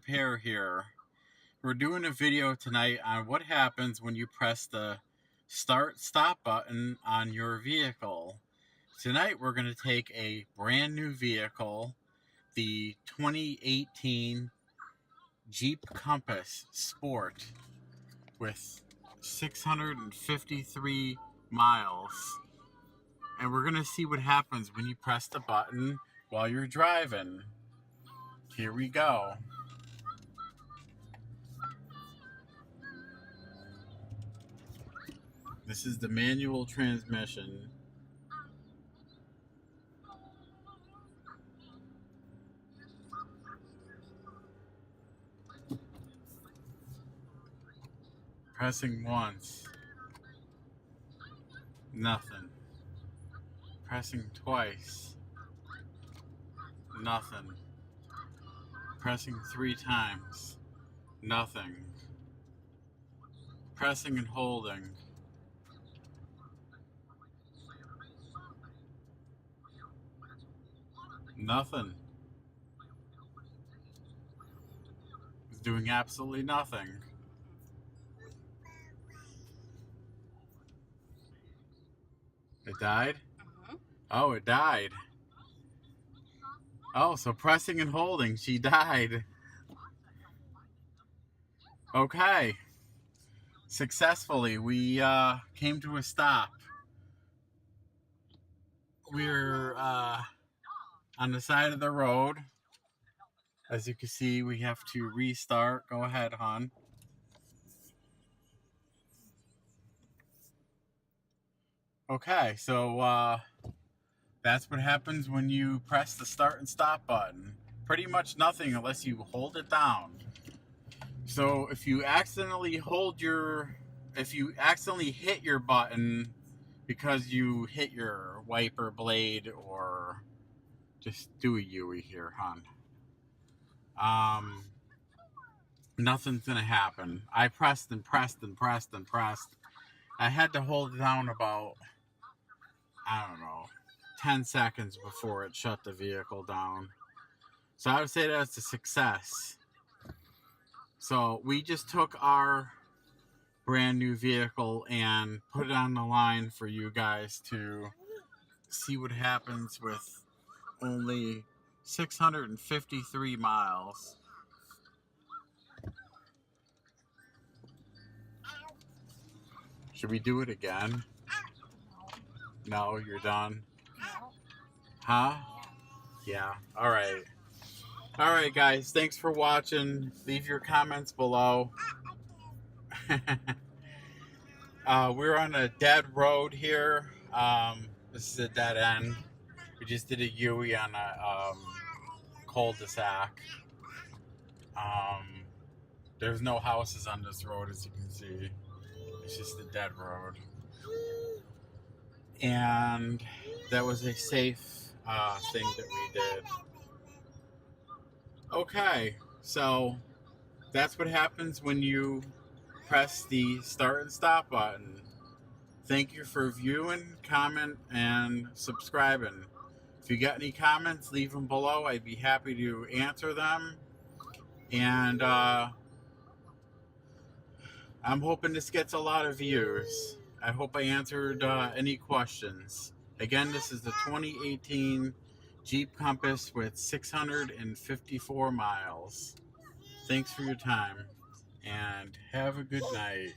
Repair here. We're doing a video tonight on what happens when you press the start-stop button on your vehicle. Tonight we're going to take a brand new vehicle, the 2018 Jeep Compass Sport with 653 miles. And we're going to see what happens when you press the button while you're driving. Here we go. This is the manual transmission. Pressing once. Nothing. Pressing twice. Nothing. Pressing 3 times. Nothing. Pressing and holding. Nothing. It's doing absolutely nothing. It died? Oh, it died. Oh, so pressing and holding, she died. Okay. Successfully, we came to a stop. We're on the side of the road. As you can see, we have to restart. Go ahead, hon. Okay, so that's what happens when you press the start and stop button. Pretty much nothing unless you hold it down. So if you accidentally hit your button because you hit your wiper blade, or just do a Yui here, hon. Nothing's gonna happen. I pressed and pressed and pressed and pressed. I had to hold it down about, I don't know, 10 seconds before it shut the vehicle down. So I would say that's a success. So we just took our brand new vehicle and put it on the line for you guys to see what happens with only 653 miles. Should we do it again? No, you're done? Huh? Yeah. All right. All right, guys. Thanks for watching. Leave your comments below. We're on a dead road here. This is a dead end. We just did a Yui on a cul-de-sac. There's no houses on this road, as you can see. It's just a dead road. And that was a safe thing that we did. Okay, so that's what happens when you press the start and stop button. Thank you for viewing, comment, and subscribing. If you got any comments, leave them below. I'd be happy to answer them. And I'm hoping this gets a lot of views. I hope I answered any questions. Again, this is the 2018 Jeep Compass with 654 miles. Thanks for your time, and have a good night.